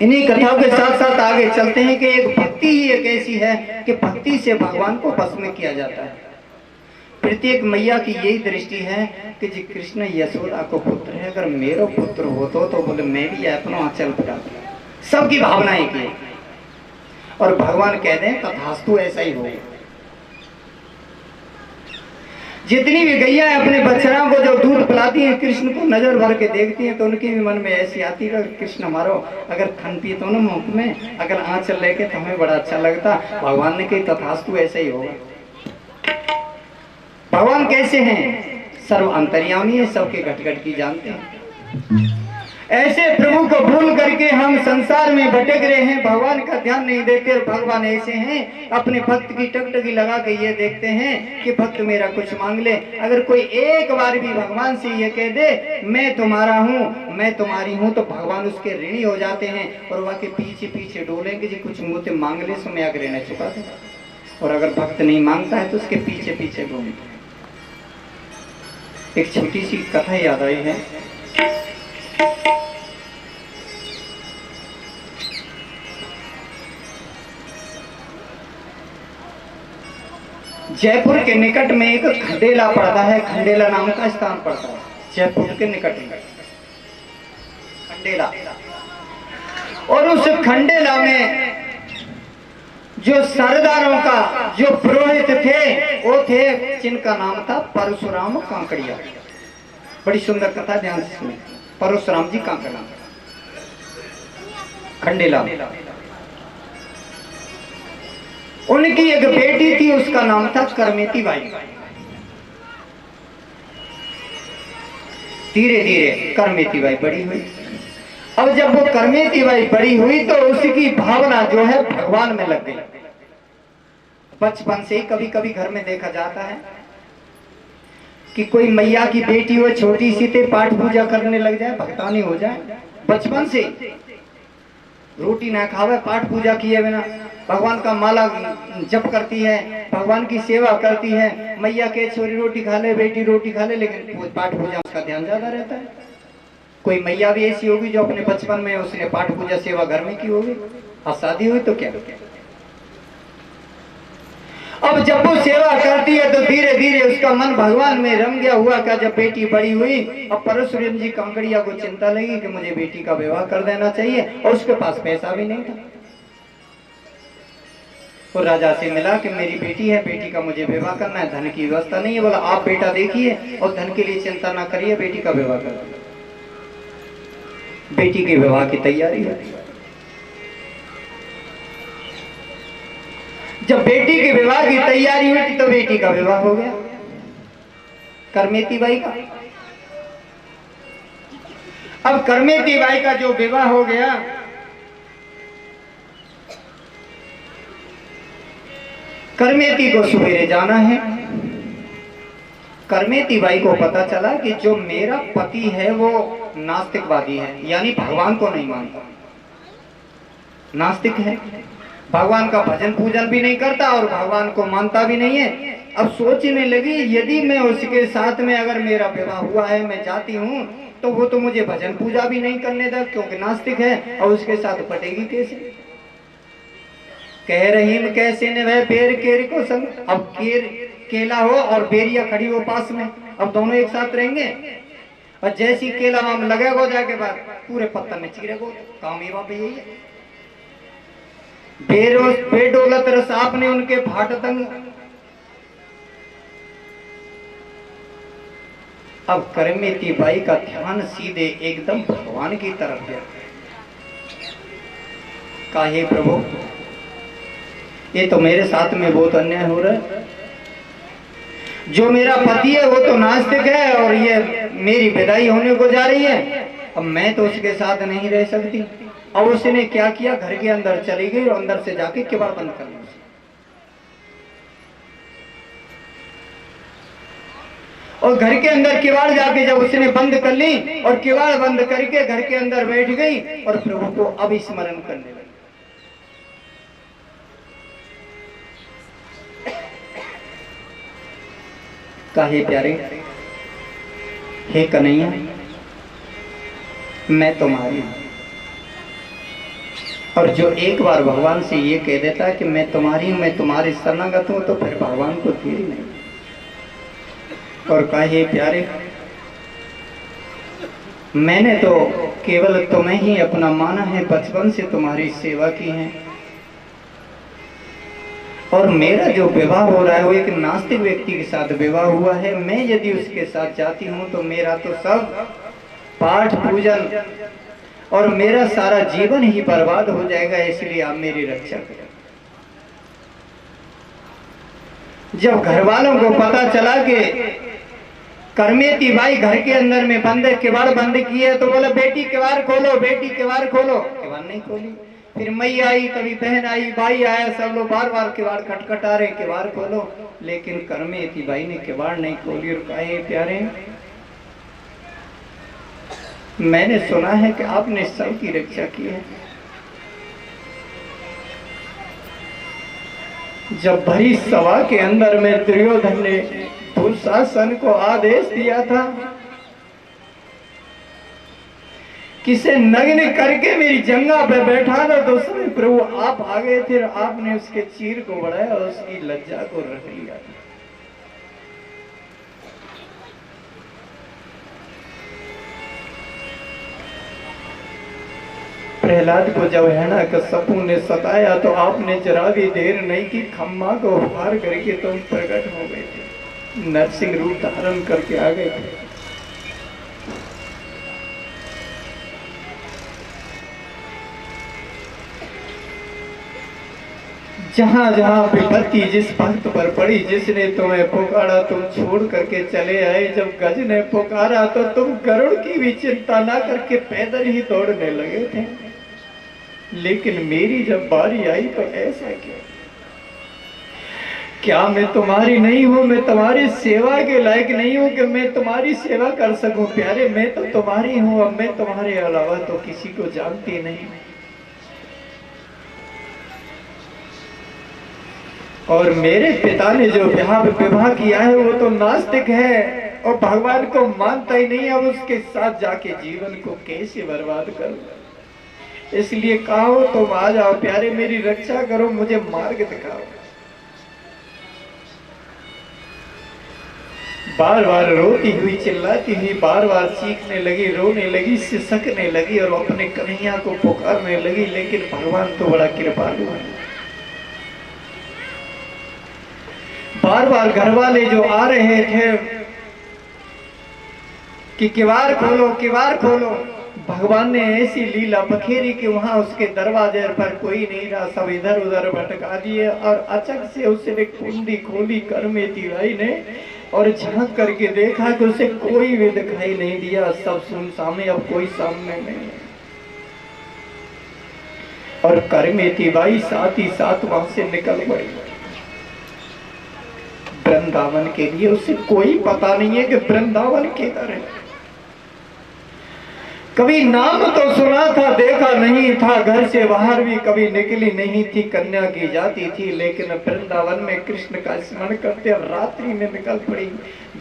इन्हीं कथाओं के साथ साथ आगे चलते हैं कि एक भक्ति ही एक ऐसी है कि भक्ति से भगवान को बस में किया जाता है। प्रत्येक मैया की यही दृष्टि है कि जी कृष्ण यशोदा को पुत्र है, अगर मेरा पुत्र हो तो बोले मैं भी अपना आंचल पकड़ा। सबकी भावना एक ही, और भगवान कहते हैं तथास्तु ऐसा ही होगा। जितनी भी गैया अपने बच्चों को जो दूध पिलाती हैं, कृष्ण को नजर भर के देखती हैं तो उनके भी मन में ऐसी आती है कृष्ण हमारो अगर खन पी तो ना मुख में, अगर आंचल लेके तो हमें बड़ा अच्छा लगता। भगवान ने कही तथास्तु ऐसा ही होगा। भगवान कैसे हैं? सर्व अंतर्यामी है, सबके घट घट की जानते हैं। ऐसे प्रभु को भूल करके हम संसार में भटक रहे हैं, भगवान का ध्यान नहीं देते। और भगवान ऐसे हैं अपने भक्त की टकटकी लगा के ये देखते हैं कि भक्त मेरा कुछ मांग ले। अगर कोई एक बार भी भगवान से ये कह दे मैं तुम्हारा हूँ मैं तुम्हारी हूँ, तो भगवान उसके ऋणी हो जाते हैं और वह के पीछे पीछे डोलेंगे जी कुछ मुझे मांग ले सो मैं अगर ऋण चुका दूं। और अगर भक्त नहीं मांगता है तो उसके पीछे पीछे घूमते। एक छोटी सी कथा याद आई है। जयपुर के निकट में एक खंडेला पड़ता है, खंडेला नाम का स्थान पड़ता है जयपुर के निकट में, खंडेला। और उस खंडेला में जो सरदारों का जो पुरोहित थे वो थे जिनका नाम था परशुराम कांकड़िया। बड़ी सुंदर कथा, ध्यान से सुनिए। परशुराम जी कांकड़ा खंडेला। उनकी एक बेटी थी, उसका नाम था करमेती बाई। धीरे धीरे करमेती बाई बड़ी हुई। अब जब वो करमेती बाई बड़ी हुई तो उसकी भावना जो है भगवान में लग गई। बचपन से ही कभी कभी घर में देखा जाता है कि कोई मैया की बेटी हो छोटी सी ते पाठ पूजा करने लग जाए, भक्तानी हो जाए। बचपन से रोटी ना खावे, पाठ पूजा किए बिना भगवान का माला जप करती है, भगवान की सेवा करती है। मैया के छोरी रोटी खा ले, बेटी रोटी खा ले, लेकिन पाठ पूजा उसका ध्यान ज्यादा रहता है। कोई मैया भी ऐसी होगी जो अपने बचपन में उसने पाठ पूजा सेवा घर में की होगी, और शादी हुई तो क्या। अब जब वो सेवा करती है तो धीरे धीरे उसका मन भगवान में रम गया हुआ का। जब बेटी बड़ी हुई, अब परशुराम जी कांकड़िया को चिंता लगी कि मुझे बेटी का विवाह कर देना चाहिए, और उसके पास पैसा भी नहीं था। वो राजा से मिला कि मेरी बेटी है, बेटी का मुझे विवाह करना है, धन की व्यवस्था नहीं है। बोला आप बेटा देखिए और धन के लिए चिंता ना करिए, बेटी का विवाह कर दो। बेटी के विवाह की तैयारी है। जब बेटी के विवाह की तैयारी हुई थी तो बेटी का विवाह हो गया करमेती बाई का। अब करमेती बाई का जो विवाह हो गया, करमेती को सवेरे जाना है। करमेती बाई को पता चला कि जो मेरा पति है वो नास्तिकवादी है, यानी भगवान को नहीं मानता, नास्तिक है, भगवान का भजन पूजन भी नहीं करता और भगवान को मानता भी नहीं है। अब सोचने लगी यदि मैं उसके साथ में अगर मेरा विवाह हुआ है, मैं जाती हूँ तो वो तो मुझे भजन पूजा भी नहीं करने देगा क्योंकि नास्तिक है, और उसके साथ पटेगी कैसे। कह रही कैसे ने वह बेर केर को संग। अब केर केला हो और बेरिया खड़ी हो पास में, अब दोनों एक साथ रहेंगे, और जैसी केला आम लगेगा जाके बाद पूरे पत्थर में चीरेगा। काम ये बात यही है। बेडोलत रस आपने उनके भाट तंग। अब करमेती बाई का ध्यान सीधे एकदम भगवान की तरफ गया। काहे प्रभु, ये तो मेरे साथ में बहुत अन्याय हो रहा है। जो मेरा पति है वो तो नास्तिक है और ये मेरी विदाई होने को जा रही है, अब मैं तो उसके साथ नहीं रह सकती। और उसने क्या किया, घर के अंदर चली गई और अंदर से जाके किवाड़ बंद कर लिया। और घर के अंदर किवाड़ जाके जब उसने बंद कर ली और किवाड़ बंद करके घर के अंदर बैठ गई और प्रभु को अब स्मरण करने लगी। काहे प्यारे, हे कन्हैया, मैं तुम्हारी हूं। और जो एक बार भगवान से ये कह देता है कि मैं तुम्हारी हूं, मैं तुम्हारी शरणागत हूं, तो फिर भगवान को धीर नहीं। और कहे प्यारे, मैंने तो केवल तुम्हें ही अपना माना है, बचपन से तुम्हारी सेवा की है, और मेरा जो विवाह हो रहा है वो एक नास्तिक व्यक्ति के साथ विवाह हुआ है। मैं यदि उसके साथ जाती हूँ तो मेरा तो सब पाठ पूजन और मेरा सारा जीवन ही बर्बाद हो जाएगा, इसलिए आप मेरी रक्षा करें। जब घर वालों को पता चला कि करमेती बाई घर के अंदर में बंद किवाड़ बंद की है, तो बोला बेटी किवाड़ खोलो, बेटी किवाड़ खोलो। किवाड़ नहीं खोली। फिर मई आई, कभी बहन आई, भाई आया, सब लोग बार बार किवाड़ खटखटा रहे, किवाड़ खोलो, लेकिन करमेती बाई ने किवाड़ नहीं खोली। और कहे प्यारे, मैंने सुना है कि आपने सबकी रक्षा की है। जब भरी सभा के अंदर में दुर्योधन ने दुशासन को आदेश दिया था किसे नग्न करके मेरी जंगा पे बैठा था, तो उसमें प्रभु आप आ गए थे, आपने उसके चीर को बढ़ाया और उसकी लज्जा को रख लिया। प्रहलाद को जब हिरण्यकश्यपु ने सताया तो आपने जरा भी देर नहीं की, खम्मा को हार करके तुम प्रकट हो गए थे, नरसिंह रूप धारण करके आ गए थे। जहां जहां विपत्ति जिस भक्त पर पड़ी, जिसने तुम्हें पुकारा तुम छोड़ करके चले आए। जब गज ने पुकारा तो तुम गरुड़ की भी चिंता ना करके पैदल ही दौड़ने लगे थे, लेकिन मेरी जब बारी आई तो ऐसा क्यों? क्या मैं तुम्हारी नहीं हूं? मैं तुम्हारी सेवा के लायक नहीं हूं कि मैं तुम्हारी सेवा कर सकूं? प्यारे, मैं तो तुम्हारी हूं, अब मैं तुम्हारे अलावा तो किसी को जानती नहीं। और मेरे पिता ने जो विवाह किया है वो तो नास्तिक है और भगवान को मानता ही नहीं। अब उसके साथ जाके जीवन को कैसे बर्बाद करूं? इसलिए कहो तुम आ जाओ प्यारे, मेरी रक्षा करो, मुझे मार्ग दिखाओ। बार बार रोती हुई, चिल्लाती हुई, बार बार चीखने लगी, रोने लगी, सिसकने लगी और अपने कन्हैया को पुकारने लगी। लेकिन भगवान तो बड़ा कृपालु है। बार बार घर वाले जो आ रहे थे कि किवाड़ खोलो, किवाड़ खोलो, भगवान ने ऐसी लीला बखेरी कि वहां उसके दरवाजे पर कोई नहीं रहा, सब इधर उधर भटका दिए। और अचानक से उसने कुंडी खोली करमेती बाई ने और झांक करके देखा कि उसे कोई भी दिखाई नहीं दिया, सब सुनसान है, अब कोई सामने नहीं है। और करमेती बाई साथ ही साथ वहां से निकल पड़ी वृंदावन के लिए। उसे कोई पता नहीं है कि वृंदावन किधर है। कभी नाम तो सुना था, देखा नहीं था, घर से बाहर भी कभी निकली नहीं थी, कन्या की जाती थी, लेकिन वृंदावन में कृष्ण का स्मरण करते रात्रि में निकल पड़ी।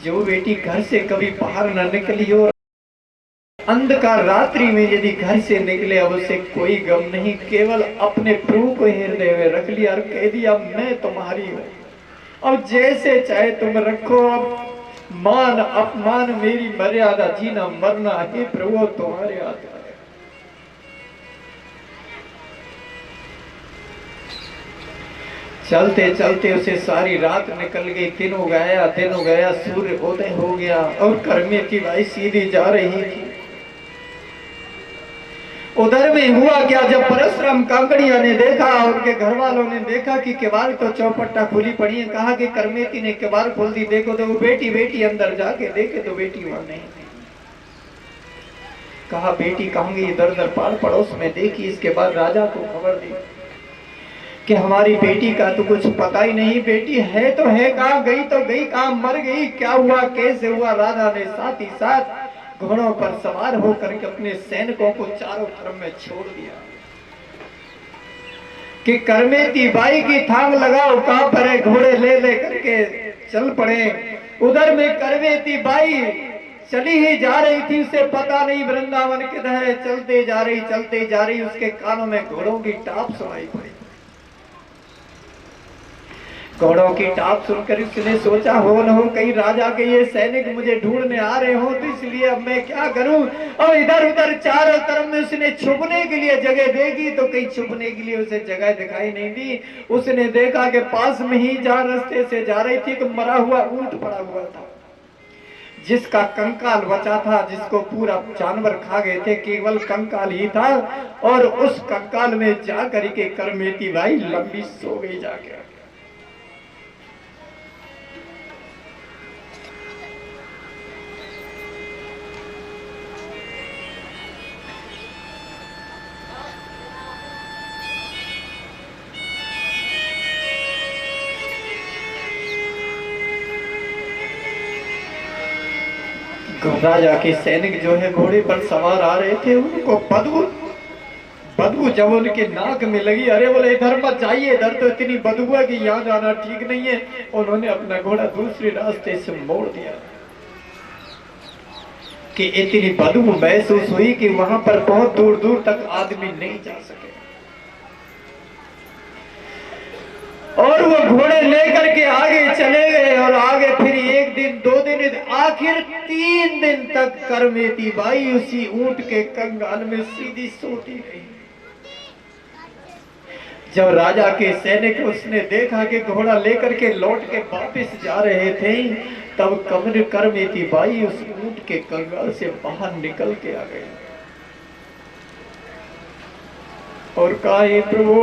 जो बेटी घर से कभी बाहर न निकली हो, अंधकार रात्रि में यदि घर से निकले, अब उसे कोई गम नहीं, केवल अपने प्रभु को हृदय में रख लिया और कह दिया मैं तुम्हारी हूं, अब जैसे चाहे तुम रखो, अब मान अपमान मेरी मर्यादा, जीना मरना ही प्रभु तुम्हारे हाथ है। चलते चलते उसे सारी रात निकल गई, दिन हो गया, सूर्य उदय हो गया और करमेती बाई सीधी जा रही थी। उधर में हुआ क्या, जब परशुराम कांकड़िया ने देखा, उनके घर वालों ने देखा कि किवाड़ तो चौपट्टा खुली पड़ी है, कहा कि करमेती ने किवाड़ खोल दी, देखो तो वो बेटी अंदर जाके देखे तो बेटी वहां नहीं। कहा बेटी कहूंगी, इधर उधर पार पड़ोस में देखी। इसके बाद राजा को खबर दी कि हमारी बेटी का तो कुछ पता ही नहीं, बेटी है तो है कहाँ, गई तो गई कहाँ, मर गई, क्या हुआ, कैसे हुआ? राजा ने साथ ही साथ घोड़ों पर सवार होकर के अपने सैनिकों को चारों तरफ में छोड़ दिया कि करमेती बाई की थाम लगाओ, कहां पर है, घोड़े ले ले करके चल पड़े। उधर में करमेती बाई चली ही जा रही थी, उसे पता नहीं वृंदावन किधर है। चलते जा रही, उसके कानों में घोड़ों की टाप सुनाई पड़ी। घोड़ों की टाप सुनकर उसने सोचा, हो न हो कहीं राजा के ये सैनिक मुझे ढूंढने आ रहे हो, तो इसलिए अब मैं क्या करूं। और इधर उधर चारों तरफ में उसने छुपने के लिए जगह देखी, तो कहीं छुपने के लिए उसे जगह दिखाई नहीं दी। उसने देखा कि पास में ही जहां रास्ते से जा रही थी, तो मरा हुआ ऊंट पड़ा हुआ था, जिसका कंकाल बचा था, जिसको पूरा जानवर खा गए थे, केवल कंकाल ही था। और उस कंकाल में जाकर के करमेती भाई लंबी सो गई जाकर। राजा के सैनिक जो है घोड़े पर सवार आ रहे थे, उनको बदबू जब उनके नाक में लगी, अरे बोले इधर मत जाइए, इधर तो इतनी बदबू है कि यहाँ जाना ठीक नहीं है। उन्होंने अपना घोड़ा दूसरे रास्ते से मोड़ दिया कि इतनी बदबू महसूस हुई कि वहां पर बहुत दूर दूर तक आदमी नहीं जा सके। और वो घोड़े लेकर के आगे चले गए, और आगे फिर 1 दिन 2 दिन आखिर 3 दिन तक करमेती बाई उसी ऊंट के कंगाल में सीधी सोती रही। जब राजा के सैनिक उसने देखा कि घोड़ा लेकर के लौट के वापस जा रहे थे, तब करमेती बाई उस ऊंट के कंगाल से बाहर निकल के आ गई और कहा, हे प्रभु,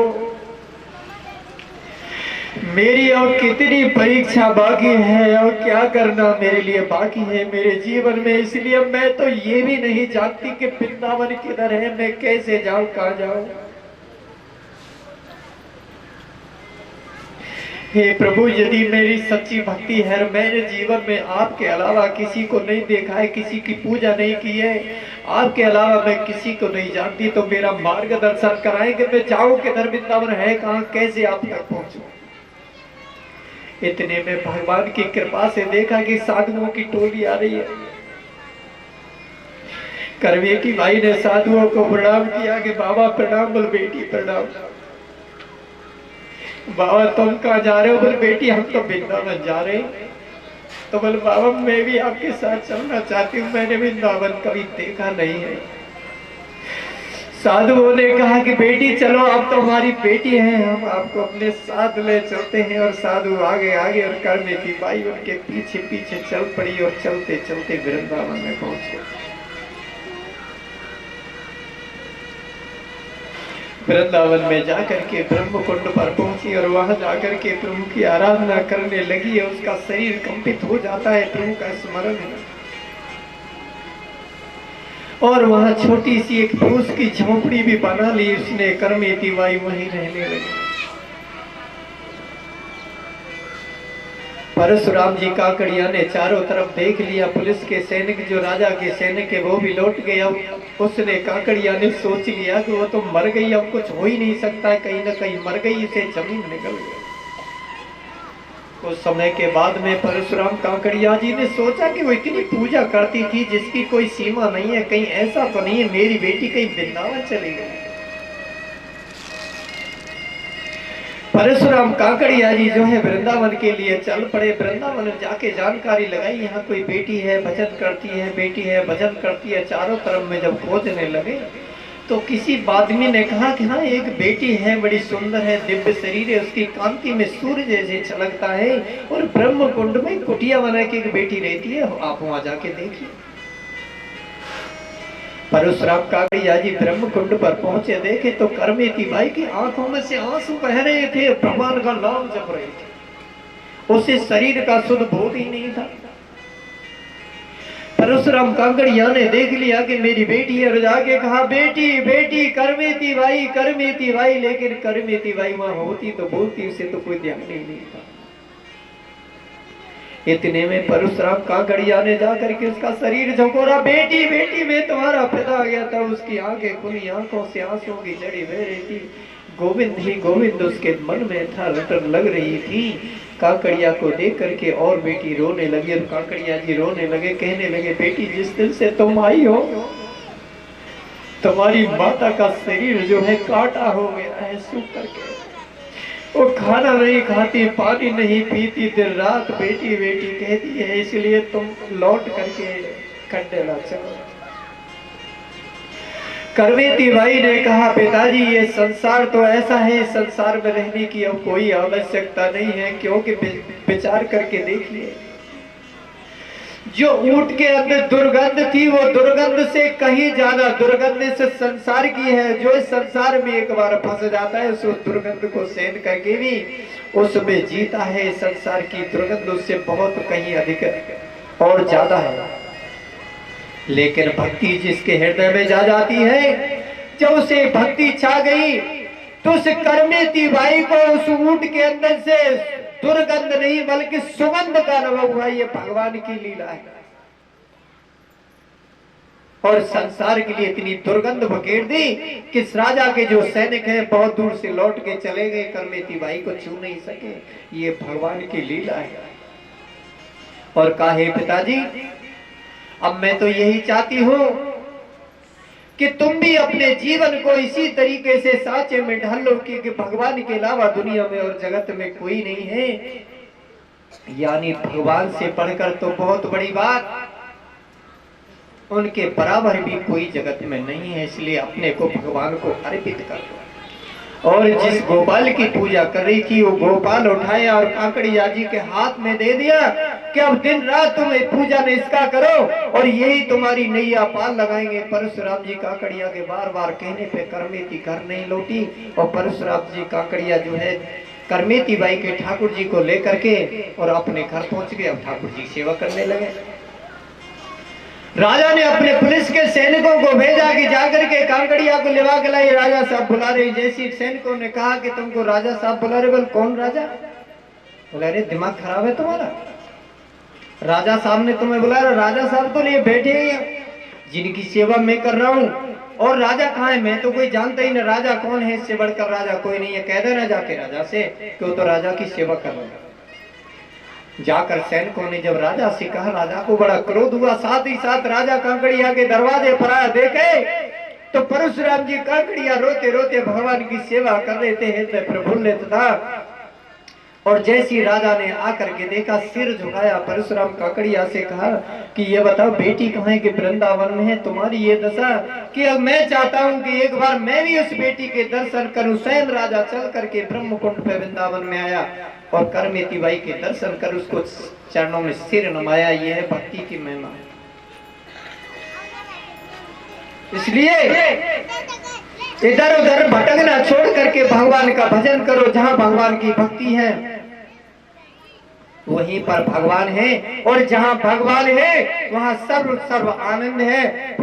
मेरी और कितनी परीक्षा बाकी है और क्या करना मेरे लिए बाकी है मेरे जीवन में, इसलिए मैं तो ये भी नहीं जानती कि वृंदावन किधर है, मैं कैसे जाऊं, कहां जाऊं। हे प्रभु, यदि मेरी सच्ची भक्ति है, मैंने जीवन में आपके अलावा किसी को नहीं देखा है, किसी की पूजा नहीं की है, आपके अलावा मैं किसी को नहीं जानती, तो मेरा मार्गदर्शन कराएंगे, मैं जाऊं किधर, वृंदावन है कहां, कैसे आप तक पहुंचूं। इतने में भगवान की कृपा से देखा कि साधुओं की टोली आ रही है। करमेती भाई ने साधुओं को प्रणाम किया कि बाबा प्रणाम। बोल बेटी प्रणाम। बाबा तुम कहाँ जा रहे हो? बोल बेटी हम तो वृंदावन जा रहे हैं। तो बोल बाबा मैं भी आपके साथ चलना चाहती हूँ, मैंने वृंदावन कभी देखा नहीं है। साधुओं ने कहा कि बेटी चलो, आप तो हमारी बेटी हैं, हम आपको अपने साथ ले चलते हैं। और साधु आगे आगे और करमेती बाई उनके पीछे पीछे चल पड़ी और चलते चलते वृंदावन में पहुंचे। वृंदावन में जाकर के ब्रह्म कुंड पर पहुंची और वहां जाकर के प्रभु की आराधना करने लगी है। उसका शरीर कंपित हो जाता है प्रभु का स्मरण में। और वहां छोटी सी एक फूस की झोपड़ी भी बना ली उसने। करमेती बाई वहीं रहने लगी। परशुराम जी काकड़िया ने चारों तरफ देख लिया। पुलिस के सैनिक जो राजा के सैनिक है वो भी लौट गए। अब उसने काकड़िया ने सोच लिया कि वो तो मर गई, अब कुछ हो ही नहीं सकता, कहीं ना कहीं मर गई, इसे जमीन निकल गई। कुछ समय के बाद में परशुराम काकड़िया जी ने सोचा कि वो इतनी पूजा करती थी जिसकी कोई सीमा नहीं है, कहीं ऐसा तो नहीं है मेरी बेटी कहीं वृंदावन चली गई। परशुराम काकड़िया जी जो है वृंदावन के लिए चल पड़े। वृंदावन जाके जानकारी लगाई यहाँ कोई बेटी है भजन करती है, बेटी है भजन करती है। चारों तरफ में जब खोजने लगे तो किसी आदमी ने कहा कि हाँ एक बेटी है, बड़ी सुंदर है, दिव्य शरीर है, उसकी कांति में सूर्य जैसे छलकता है और ब्रह्म कुंड में कुटिया बना के एक बेटी रहती है, आप वहां जाके देखिए। परशुराम काकड़िया जी ब्रह्म कुंड पर पहुंचे, देखे तो करमेती बाई की आंखों में से आंसू बह रहे थे, भगवान का नाम जप रहे थे, उसे शरीर का शुद्ध बोध ही नहीं था। परशुराम काकड़िया ने देख लिया कि मेरी बेटी है और जाके कहा बेटी बेटी करमेती बाई करमेती बाई। लेकिन करमेती बाई वहां होती तो बोलती, उसे तो कोई ध्यान ही नहीं था। इतने में परशुराम काकड़िया ने जाकर के उसका शरीर झकोरा, बेटी बेटी मैं तुम्हारा पिता आ गया था। उसकी आंखें खुली, आंखों से आंसुओं की जड़ी बह रही थी। गोविंद ही गोविंद उसके मन में था रटन लग रही थी। काकड़िया को देख करके और बेटी रोने लगी और काकड़िया जी रोने लगे, कहने लगे बेटी जिस दिन से तुम आई हो तुम्हारी माता का शरीर जो है काटा हो गया है, सूख करके वो खाना नहीं खाती, पानी नहीं पीती, दिन रात बेटी बेटी कहती है, इसलिए तुम लौट करके खंडेला चलो। करवेती बाई ने कहा पिताजी ये संसार तो ऐसा है, संसार में रहने की अब कोई आवश्यकता नहीं है, क्योंकि विचार करके देखिए जो ऊंट के अंदर दुर्गंध थी वो दुर्गंध से कहीं ज्यादा दुर्गंध इस संसार की है। जो इस संसार में एक बार फंस जाता है उस दुर्गंध को सहन करके भी उसमें जीता है। संसार की दुर्गंध उससे बहुत कहीं अधिक और ज्यादा है, लेकिन भक्ति जिसके हृदय में जा जाती है, जब उसे भक्ति छा गई तो उस करमेती बाई को उस ऊंट के अंदर से दुर्गंध नहीं बल्कि सुगंध का अनुभव हुआ। ये भगवान की लीला है और संसार के लिए इतनी दुर्गंध बखेर दी कि इस राजा के जो सैनिक हैं बहुत दूर से लौट के चले गए, करमेती बाई को छू नहीं सके। ये भगवान की लीला है। और काहे पिताजी अब मैं तो यही चाहती हूं कि तुम भी अपने जीवन को इसी तरीके से साचे में ढाल लो कि भगवान के अलावा दुनिया में और जगत में कोई नहीं है, यानी भगवान से बढ़कर तो बहुत बड़ी बात उनके बराबर भी कोई जगत में नहीं है। इसलिए अपने को भगवान को अर्पित कर दो। और जिस गोपाल की पूजा कर रही थी वो गोपाल उठाया और काकड़िया जी के हाथ में दे दिया कि अब दिन रात तुम पूजा निष्ठा करो और यही तुम्हारी नैया पार लगाएंगे। परशुराम जी काकड़िया के बार बार कहने पे करमेती घर नहीं लौटी और परशुराम जी काकड़िया जो है करमेती बाई के ठाकुर जी को लेकर के और अपने घर पहुंच गए। अब ठाकुर जी सेवा करने लगे। राजा ने अपने पुलिस के सैनिकों को भेजा कि जाकर के काकड़िया को लेवा के लाई, राजा साहब बुला रहे। जैसे सैनिकों ने कहा कि तुमको राजा साहब बुला रहे, बोल कौन राजा? बोला अरे दिमाग खराब है तुम्हारा, राजा साहब ने तुम्हें बुलाया? राजा साहब तो नहीं बैठे हैं जिनकी सेवा मैं कर रहा हूँ। और राजा कहाँ है? मैं तो कोई जानता ही ना राजा कौन है, इससे बढ़कर राजा कोई नहीं है। कह देना जाके राजा से कि वो तो राजा की सेवा कर रहा है। जाकर सैनिकों ने जब राजा से कहा, राजा को बड़ा क्रोध हुआ। साथ ही साथ राजा काकड़िया के दरवाजे पर आया, देखे तो परशुराम जी काकड़िया रोते रोते भगवान की सेवा कर रहे थे, हृदय प्रफुल्लित था। और जैसी राजा ने आकर के देखा, सिर झुकाया, परशुराम काकड़िया से कहा कि ये बताओ बेटी कहाँ है? कि वृंदावन में है। तुम्हारी ये दशा कि अब मैं चाहता हूँ कि एक बार मैं भी उस बेटी के दर्शन करूं। स्वयं राजा चल करके ब्रह्मकुंड पे वृंदावन में आया और करमेती बाई के दर्शन कर उसको चरणों में सिर नमाया। ये है भक्ति की महिमा। इसलिए इधर उधर भटकना छोड़ करके भगवान का भजन करो। जहां भगवान की भक्ति है वहीं पर भगवान है, और जहां भगवान है वहां सर्व आनंद है।